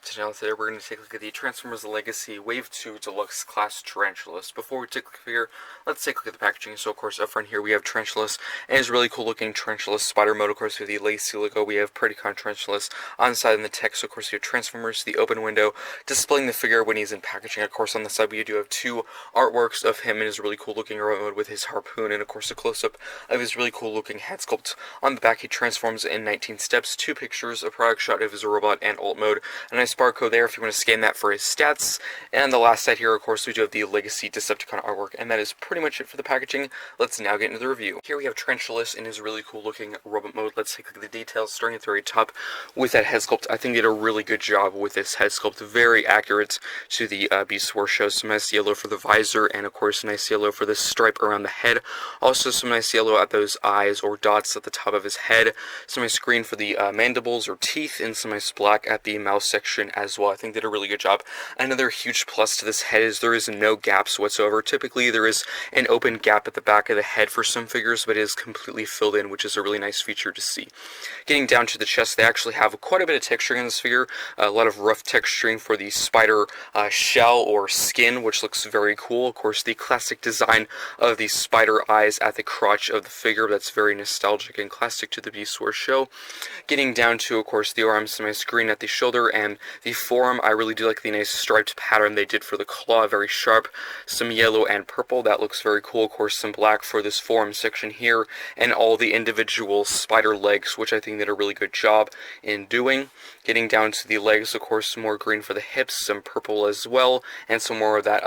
Today we're going to take a look at the Transformers Legacy Wave 2 Deluxe Class Tarantulas. Before we take a look here, let's take a look at the packaging. So of course up front here we have Tarantulas, and it's really cool looking Tarantulas spider mode. Of course we have the Legacy logo, we have Predacon Tarantulas. On the side in the text, of course we have Transformers, the open window, displaying the figure when he's in packaging. Of course on the side we do have two artworks of him in his really cool looking robot mode with his harpoon, and of course a close-up of his really cool looking head sculpt. On the back he transforms in 19 steps, two pictures, a product shot of his robot, and alt mode. A nice barcode there if you want to scan that for his stats. And on the last side here, of course, we do have the Legacy Decepticon artwork, and that is pretty much it for the packaging. Let's now get into the review. Here we have Tarantulas in his really cool looking robot mode. Let's take a look at the details, starting at the very top with that head sculpt. I think they did a really good job with this head sculpt, very accurate to the Beast Wars show. Some nice yellow for the visor, and of course nice yellow for the stripe around the head. Also some nice yellow at those eyes or dots at the top of his head. Some nice green for the mandibles or teeth, and some nice black at the mouth section as well. I think they did a really good job. Another huge plus to this head is there is no gaps whatsoever. Typically there is an open gap at the back of the head for some figures, but it is completely filled in, which is a really nice feature to see. Getting down to the chest, they actually have quite a bit of texturing in this figure. A lot of rough texturing for the spider shell or skin, which looks very cool. Of course, the classic design of the spider eyes at the crotch of the figure, that's very nostalgic and classic to the Beast Wars show. Getting down to, of course, the arms, some nice green at the shoulder, and the forearm. I really do like the nice striped pattern they did for the claw, very sharp. Some yellow and purple, that looks very cool. Of course, some black for this forearm section here, and all the individual spider legs, which I think did a really good job in doing. Getting down to the legs, of course, some more green for the hips, some purple as well, and some more of that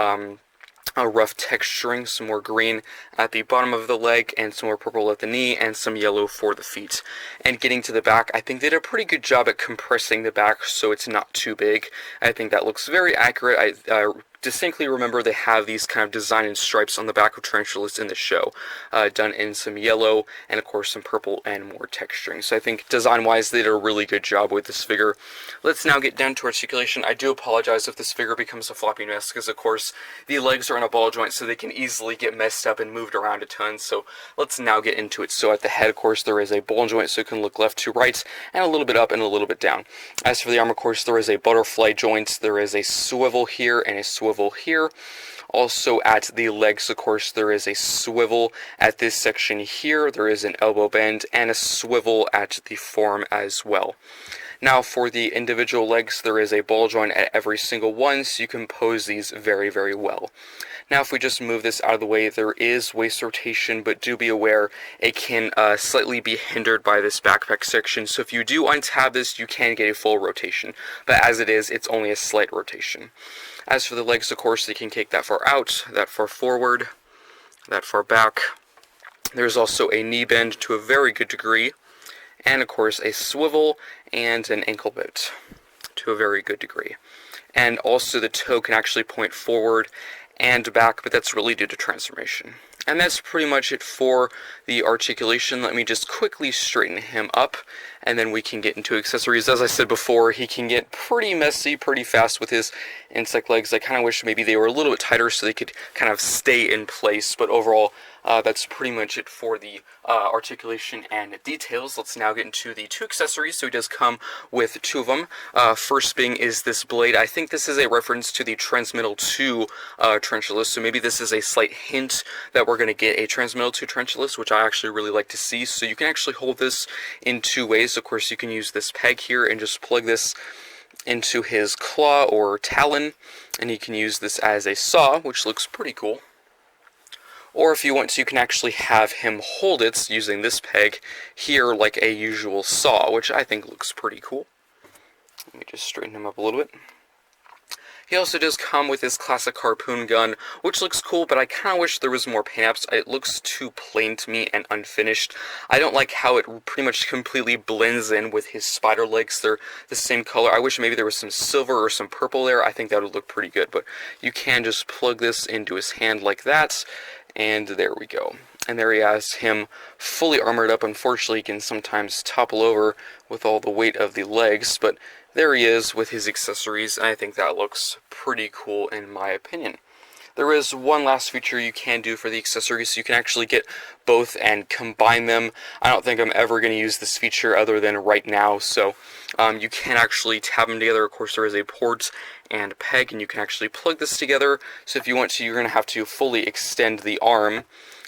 rough texturing, some more green at the bottom of the leg, and some more purple at the knee, and some yellow for the feet. And getting to the back, I think they did a pretty good job at compressing the back so it's not too big. I think that looks very accurate. I distinctly remember they have these kind of design and stripes on the back of Tarantulas in the show, done in some yellow and of course some purple and more texturing. So I think design-wise they did a really good job with this figure. Let's now get down to articulation. I do apologize if this figure becomes a floppy mess, because of course the legs are on a ball joint, so they can easily get messed up and moved around a ton. So let's now get into it. So at the head, of course, there is a ball joint, so it can look left to right, and a little bit up and a little bit down. As for the arm, of course, there is a butterfly joint, there is a swivel here and a swivel here. Also at the legs, of course, there is a swivel at this section here, there is an elbow bend, and a swivel at the forearm as well. Now for the individual legs, there is a ball joint at every single one, so you can pose these very, very well. Now if we just move this out of the way, there is waist rotation, but do be aware it can slightly be hindered by this backpack section, so if you do untab this, you can get a full rotation, but as it is, it's only a slight rotation. As for the legs, of course, they can kick that far out, that far forward, that far back. There's also a knee bend to a very good degree, and of course a swivel and an ankle bit to a very good degree. And also the toe can actually point forward and back, but that's really due to transformation. And that's pretty much it for the articulation. Let me just quickly straighten him up, and then we can get into accessories. As I said before, he can get pretty messy pretty fast with his insect legs. I kind of wish maybe they were a little bit tighter so they could kind of stay in place, but overall, that's pretty much it for the articulation and details. Let's now get into the two accessories. So he does come with two of them. First being is this blade. I think this is a reference to the Transmittal 2 Tarantulas, so maybe this is a slight hint that we're going to get a Transmittal 2 Tarantulas, which I actually really like to see. So you can actually hold this in two ways. Of course, you can use this peg here and just plug this into his claw or talon, and you can use this as a saw, which looks pretty cool. Or if you want to, you can actually have him hold it using this peg here like a usual saw, which I think looks pretty cool. Let me just straighten him up a little bit. He also does come with his classic harpoon gun, which looks cool, but I kind of wish there was more paint-apps. It looks too plain to me and unfinished. I don't like how it pretty much completely blends in with his spider legs. They're the same color. I wish maybe there was some silver or some purple there. I think that would look pretty good, but you can just plug this into his hand like that, and there we go. And there he has him fully armored up. Unfortunately, he can sometimes topple over with all the weight of the legs, but there he is with his accessories, and I think that looks pretty cool in my opinion. there is one last feature you can do for the accessories, so you can actually get both and combine them. I don't think I'm ever going to use this feature other than right now, so you can actually tab them together. Of course, there is a port and peg, and you can actually plug this together. So if you want to, you're going to have to fully extend the arm,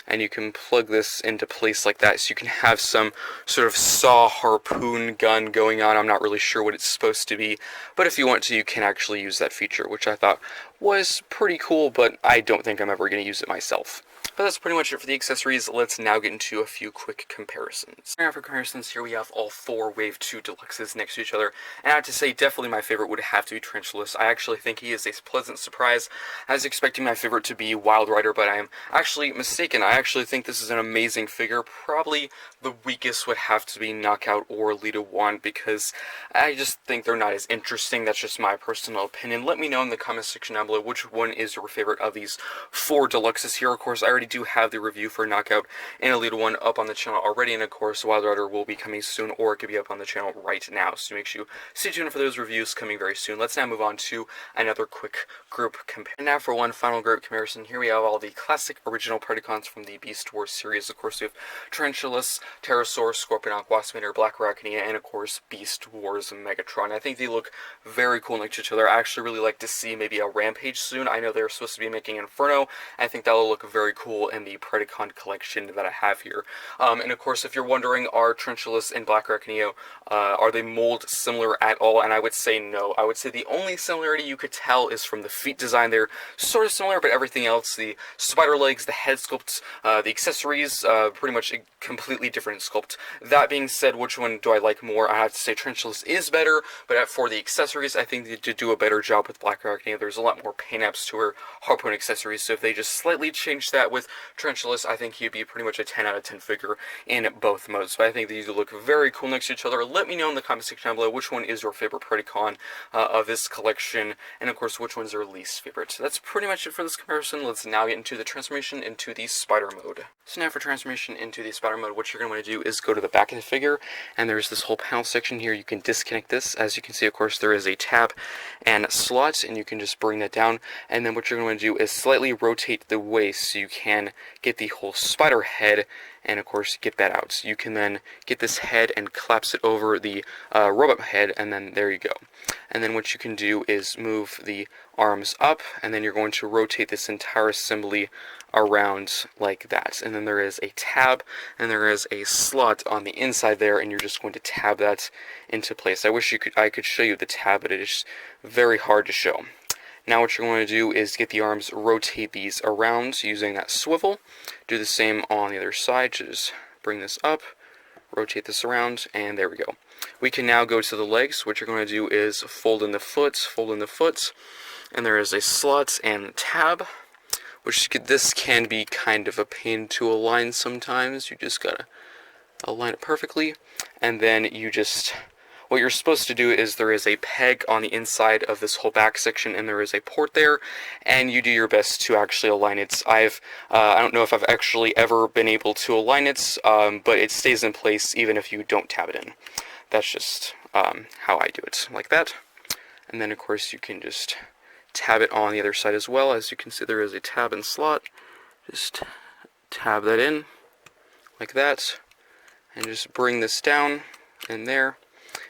and you can plug this into place like that, so you can have some sort of saw harpoon gun going on. I'm not really sure what it's supposed to be, but if you want to, you can actually use that feature, which I thought was pretty cool, but I don't think I'm ever going to use it myself. But that's pretty much it for the accessories. Let's now get into a few quick comparisons. Now for comparisons, here we have all 4 Wave 2 Deluxes next to each other, and I have to say, definitely my favorite would have to be Tarantulas. I actually think he is a pleasant surprise. I was expecting my favorite to be Wild Rider, but I am actually mistaken. I actually think this is an amazing figure. Probably the weakest would have to be Knockout or Lita 1, because I just think they're not as interesting. That's just my personal opinion. Let me know in the comment section down below which one is your favorite of these 4 Deluxes here. Of course, I already do have the review for Knockout and Elite 1 up on the channel already, and of course Wild Rider will be coming soon, or it could be up on the channel right now, so make sure you stay tuned for those reviews coming very soon. Let's now move on to another quick group comparison. Now for one final group comparison, here we have all the classic original Predacons from the Beast Wars series. Of course we have Tarantulas, Pterosaur, Scorponok, Waspinator, Black Arachnia, and of course Beast Wars Megatron. I think they look very cool next to each other. I actually really like to see maybe a Rampage soon. I know they're supposed to be making Inferno. I think that will look very cool in the Predacon collection that I have here. And of course, if you're wondering, are Tarantulas and Black Arachnia, are they mold similar at all? And I would say no. I would say the only similarity you could tell is from the feet design. They're sort of similar, but everything else, the spider legs, the head sculpt, the accessories, pretty much a completely different sculpt. That being said, which one do I like more? I have to say Tarantulas is better, but for the accessories, I think they did do a better job with Black Arachnia. There's a lot more paint apps to her harpoon accessories, so if they just slightly change that with Tarantulas, I think he'd be pretty much a 10 out of 10 figure in both modes. But I think these look very cool next to each other. Let me know in the comment section down below which one is your favorite Predacon of this collection, and of course which one's your least favorite. So that's pretty much it for this comparison. Let's now get into the transformation into the spider mode. So now for transformation into the spider mode, what you're going to want to do is go to the back of the figure, and there's this whole panel section here. You can disconnect this. As you can see, of course, there is a tab and slot, and you can just bring that down, and then what you're going to do is slightly rotate the waist so you can get the whole spider head, and of course get that out. So you can then get this head and collapse it over the robot head, and then there you go. And then what you can do is move the arms up, and then you're going to rotate this entire assembly around like that. And then there is a tab, and there is a slot on the inside there, and you're just going to tab that into place. I wish I could show you the tab, but it is very hard to show. Now what you're going to do is get the arms, rotate these around using that swivel. Do the same on the other side. Just bring this up, rotate this around, and there we go. We can now go to the legs. What you're going to do is fold in the foot, and there is a slot and tab, which this can be kind of a pain to align sometimes. You just gotta align it perfectly, and then you just... What you're supposed to do is there is a peg on the inside of this whole back section, and there is a port there, and you do your best to actually align it. I don't know if I've actually ever been able to align it, but it stays in place even if you don't tab it in. That's just how I do it, like that. And then of course you can just tab it on the other side as well. As you can see, there is a tab and slot. Just tab that in, like that, and just bring this down in there.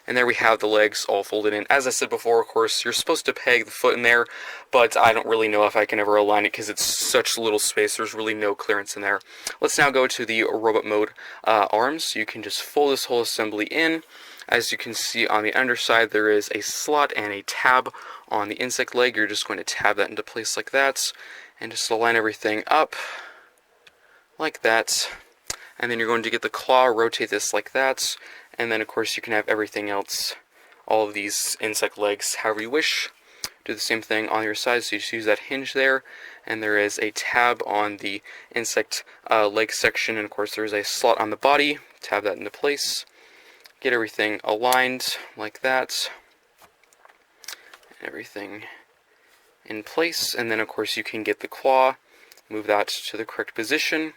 And there we have the legs all folded in. As I said before, of course, you're supposed to peg the foot in there, but I don't really know if I can ever align it because it's such little space. There's really no clearance in there. Let's now go to the robot mode arms. You can just fold this whole assembly in. As you can see on the underside, there is a slot and a tab on the insect leg. You're just going to tab that into place like that, and just align everything up like that. And then you're going to get the claw, rotate this like that, and then of course you can have everything else, all of these insect legs, however you wish. Do the same thing on your side, so you just use that hinge there, and there is a tab on the insect leg section, and of course there's a slot on the body. Tab that into place, get everything aligned like that, and everything in place, and then of course you can get the claw, move that to the correct position,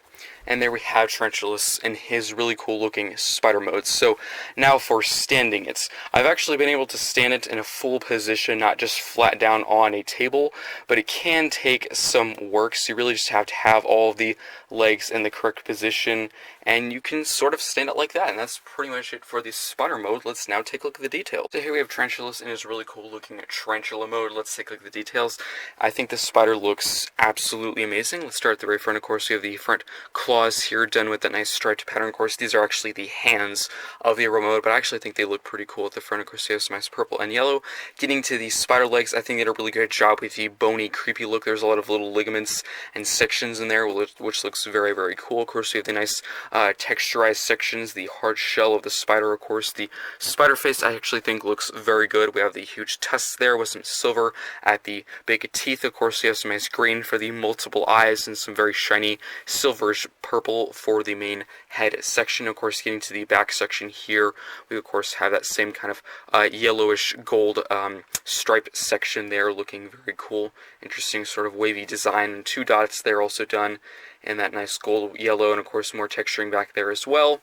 And there we have Tarantulas in his really cool looking spider mode. So now for standing it. I've actually been able to stand it in a full position, not just flat down on a table, but it can take some work, so you really just have to have all of the legs in the correct position, and you can sort of stand it like that, and that's pretty much it for the spider mode. Let's now take a look at the details. So here we have Tarantulas in his really cool looking tarantula mode. Let's take a look at the details. I think the spider looks absolutely amazing. Let's start at the very front. Of course, we have the front claws here done with that nice striped pattern. Of course, these are actually the hands of the remote, but I actually think they look pretty cool at the front. Of course, you have some nice purple and yellow. Getting to the spider legs, I think they did a really good job with the bony, creepy look. There's a lot of little ligaments and sections in there, which looks very, very cool. Of course, we have the nice texturized sections, the hard shell of the spider. Of course, the spider face I actually think looks very good. We have the huge tusks there with some silver at the big teeth. Of course, we have some nice green for the multiple eyes and some very shiny silverish purple for the main head section. Of course, getting to the back section here, we of course have that same kind of yellowish gold stripe section there, looking very cool. Interesting sort of wavy design, and 2 dots there also done, and that nice gold yellow, and of course more texturing back there as well.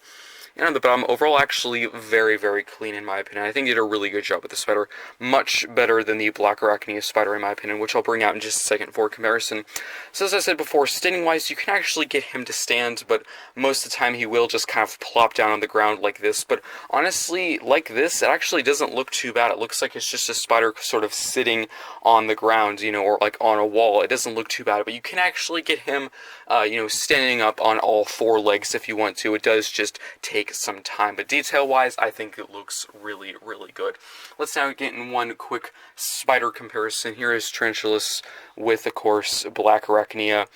And on the bottom, overall, actually very, very clean in my opinion. I think they did a really good job with the spider. Much better than the Black Arachnia spider in my opinion, which I'll bring out in just a second for comparison. So as I said before, standing-wise, you can actually get him to stand, but most of the time he will just kind of plop down on the ground like this. But honestly, like this, it actually doesn't look too bad. It looks like it's just a spider sort of sitting on the ground, you know, or like on a wall. It doesn't look too bad, but you can actually get him, you know, standing up on all 4 legs if you want to. It does just take some time, but detail-wise, I think it looks really, really good. Let's now get in one quick spider comparison. Here is Tarantulas with, of course, Black Arachnia,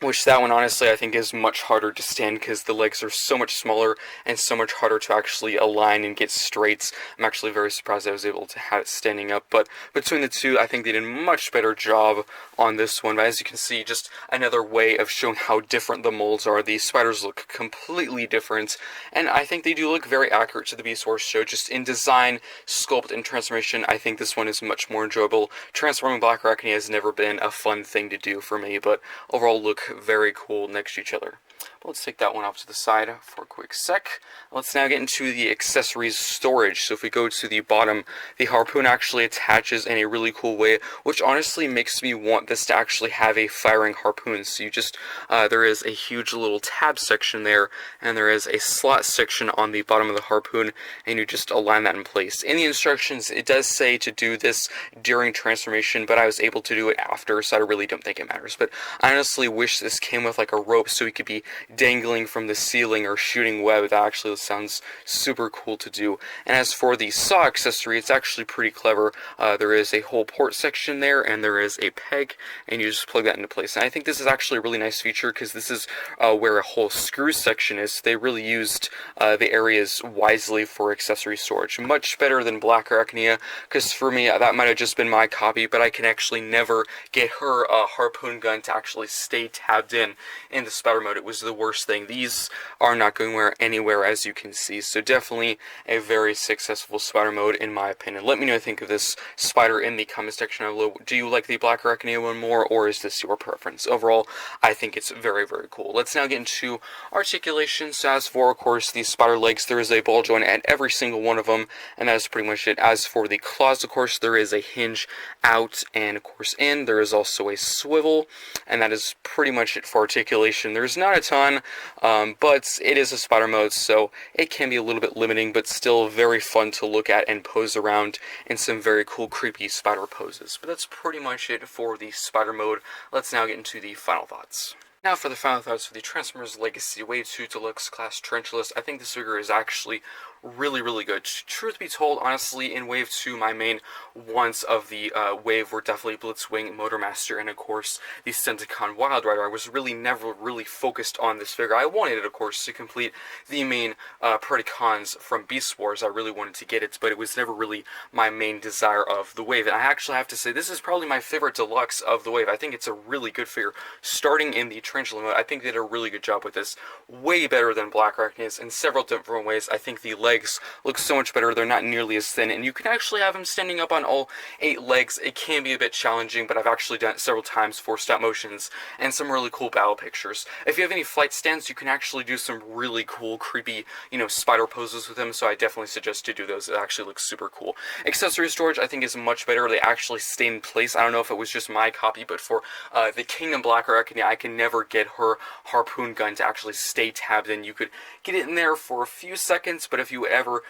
which that one honestly I think is much harder to stand because the legs are so much smaller and so much harder to actually align and get straight. I'm actually very surprised I was able to have it standing up, but between the two I think they did a much better job on this one. But as you can see, just another way of showing how different the molds are. These spiders look completely different, and I think they do look very accurate to the Beast Wars show. Just in design, sculpt, and transformation, I think this one is much more enjoyable. Transforming Black Arachnia has never been a fun thing to do for me, but overall look very cool next to each other. But let's take that one off to the side for a quick sec. Let's now get into the accessories storage. So if we go to the bottom, the harpoon actually attaches in a really cool way, which honestly makes me want this to actually have a firing harpoon. So you just, there is a huge little tab section there, and there is a slot section on the bottom of the harpoon, and you just align that in place. In the instructions, it does say to do this during transformation, but I was able to do it after, so I really don't think it matters. But I honestly wish this came with like a rope so we could be dangling from the ceiling or shooting web. That actually sounds super cool to do. And as for the saw accessory, it's actually pretty clever. There is a whole port section there, and there is a peg, and you just plug that into place. And I think this is actually a really nice feature because this is where a whole screw section is. So they really used the areas wisely for accessory storage. Much better than Black Arachnia, because for me, that might have just been my copy, but I can actually never get her harpoon gun to actually stay tabbed in the spider mode. It was the worst thing. These are not going anywhere, as you can see, so definitely a very successful spider mode in my opinion. Let me know what you think of this spider in the comment section below. Do you like the Black Arachnia one more, or is this your preference? Overall, I think it's very, very cool. Let's now get into articulation. So as for, of course, the spider legs, there is a ball joint at every single one of them, and that is pretty much it. As for the claws, of course, there is a hinge out and, of course, in. There is also a swivel, and that is pretty much it for articulation. There's not a ton, but it is a spider mode, so it can be a little bit limiting, but still very fun to look at and pose around in some very cool, creepy spider poses. But that's pretty much it for the spider mode. Let's now get into the final thoughts. Now for the final thoughts for the Transformers Legacy Wave 2 Deluxe Class Tarantulas. I think this figure is actually really, really good. Truth be told, honestly, in Wave 2, my main ones of the wave were definitely Blitzwing, Motormaster, and of course, the Senticon Wild Rider. I was really never really focused on this figure. I wanted it, of course, to complete the main Predacons from Beast Wars. I really wanted to get it, but it was never really my main desire of the wave. And I actually have to say, this is probably my favorite Deluxe of the wave. I think it's a really good figure. Starting in the tarantula mode, I think they did a really good job with this. Way better than Black Arachnids in several different ways. I think the legs look so much better. They're not nearly as thin, and you can actually have him standing up on all 8 legs. It can be a bit challenging, but I've actually done it several times for stop motions and some really cool battle pictures. If you have any flight stands, you can actually do some really cool, creepy, spider poses with him, so I definitely suggest you do those. It actually looks super cool. Accessory storage, I think, is much better. They actually stay in place. I don't know if it was just my copy, but for the Kingdom Black Arachnia, I can never get her harpoon gun to actually stay tabbed in. You could get it in there for a few seconds, but if you ever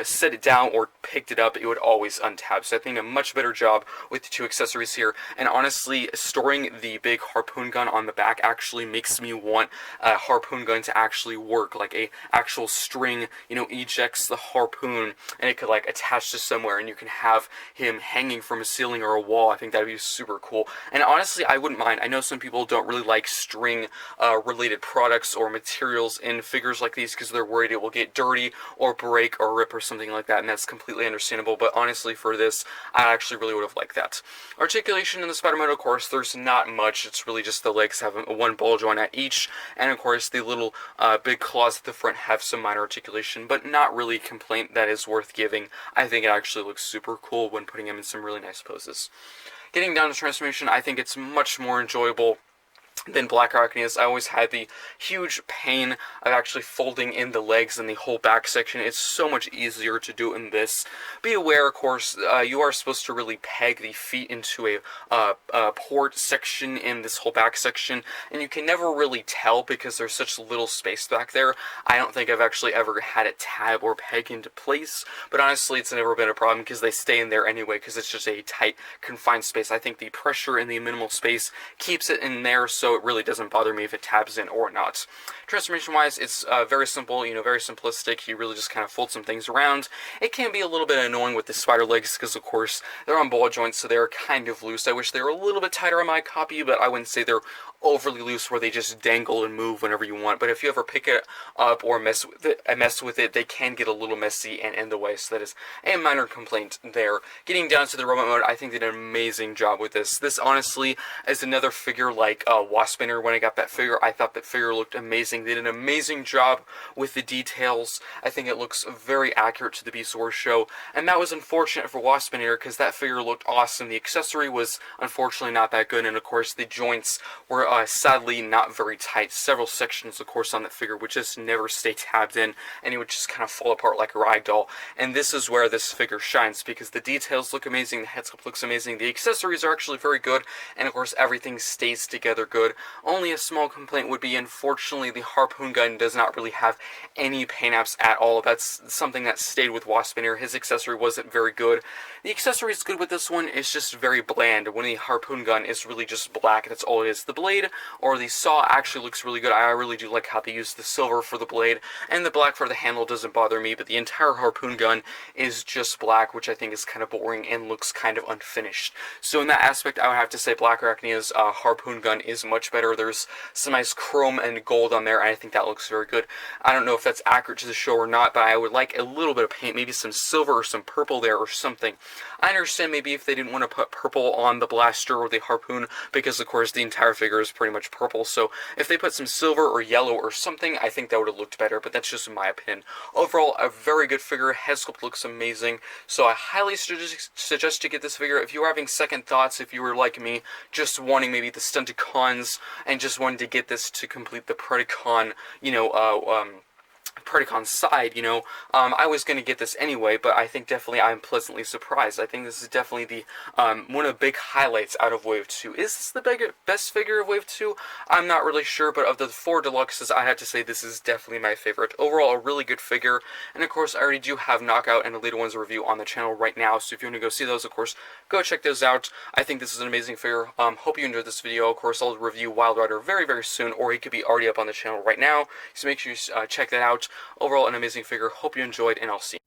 set it down or picked it up, it would always untab. So I think a much better job with the 2 accessories here. And honestly, storing the big harpoon gun on the back actually makes me want a harpoon gun to actually work, like a actual string, ejects the harpoon, and it could like attach to somewhere, and you can have him hanging from a ceiling or a wall. I think that'd be super cool. And honestly, I wouldn't mind. I know some people don't really like string related products or materials in figures like these because they're worried it will get dirty or break or rip or something like that, and that's completely understandable. But honestly, for this, I actually really would have liked that. Articulation in the spider mode, of course, there's not much. It's really just the legs have one ball joint at each, and of course the little big claws at the front have some minor articulation, but not really a complaint that is worth giving. I think it actually looks super cool when putting him in some really nice poses. Getting down to transformation, I think it's much more enjoyable than Black Arachnids. I always had the huge pain of actually folding in the legs and the whole back section. It's so much easier to do in this. Be aware, of course, you are supposed to really peg the feet into a port section in this whole back section, and you can never really tell because there's such little space back there. I don't think I've actually ever had it tab or peg into place, but honestly, it's never been a problem because they stay in there anyway because it's just a tight, confined space. I think the pressure in the minimal space keeps it in there, so it really doesn't bother me if it tabs in or not. Transformation wise, it's very simple, very simplistic. You really just kind of fold some things around. It can be a little bit annoying with the spider legs because of course they're on ball joints, so they're kind of loose. I wish they were a little bit tighter on my copy, but I wouldn't say they're overly loose where they just dangle and move whenever you want. But if you ever pick it up or mess with it, they can get a little messy and in the way, so that is a minor complaint there. Getting down to the robot mode, I think they did an amazing job with this. This honestly is another figure like Waspinner. When I got that figure, I thought that figure looked amazing. They did an amazing job with the details. I think it looks very accurate to the Beast Wars show, and that was unfortunate for Waspinner because that figure looked awesome. The accessory was unfortunately not that good, and of course the joints were sadly not very tight. Several sections, of course, on that figure would just never stay tabbed in, and it would just kind of fall apart like a rag doll. And this is where this figure shines because the details look amazing, the head sculpt looks amazing, the accessories are actually very good, and of course everything stays together good. Only a small complaint would be, unfortunately, the harpoon gun does not really have any paint apps at all. That's something that stayed with Waspinner. His accessory wasn't very good. The accessory is good with this one, it's just very bland. When the harpoon gun is really just black, that's all it is. The blade or the saw actually looks really good. I really do like how they use the silver for the blade, and the black for the handle doesn't bother me, but the entire harpoon gun is just black, which I think is kind of boring and looks kind of unfinished. So in that aspect, I would have to say Black Arachnia's harpoon gun is much better. There's some nice chrome and gold on there, and I think that looks very good. I don't know if that's accurate to the show or not, but I would like a little bit of paint, maybe some silver or some purple there or something. I understand maybe if they didn't want to put purple on the blaster or the harpoon, because of course the entire figure is pretty much purple, so if they put some silver or yellow or something, I think that would have looked better, but that's just my opinion. Overall, a very good figure. Head sculpt looks amazing, so I highly suggest to get this figure. If you were having second thoughts, if you were like me, just wanting maybe the Stunticons and just wanted to get this to complete the Predacon, Predacon side, I was going to get this anyway, but I think definitely I'm pleasantly surprised. I think this is definitely the one of the big highlights out of Wave 2. Is this the best figure of Wave 2? I'm not really sure, but of the 4 deluxes, I have to say this is definitely my favorite. Overall, a really good figure, and of course, I already do have Knockout and Elite Ones review on the channel right now, so if you want to go see those, of course, go check those out. I think this is an amazing figure. Hope you enjoyed this video. Of course, I'll review Wild Rider very, very soon, or he could be already up on the channel right now, so make sure you check that out. Overall, an amazing figure. Hope you enjoyed, and I'll see you.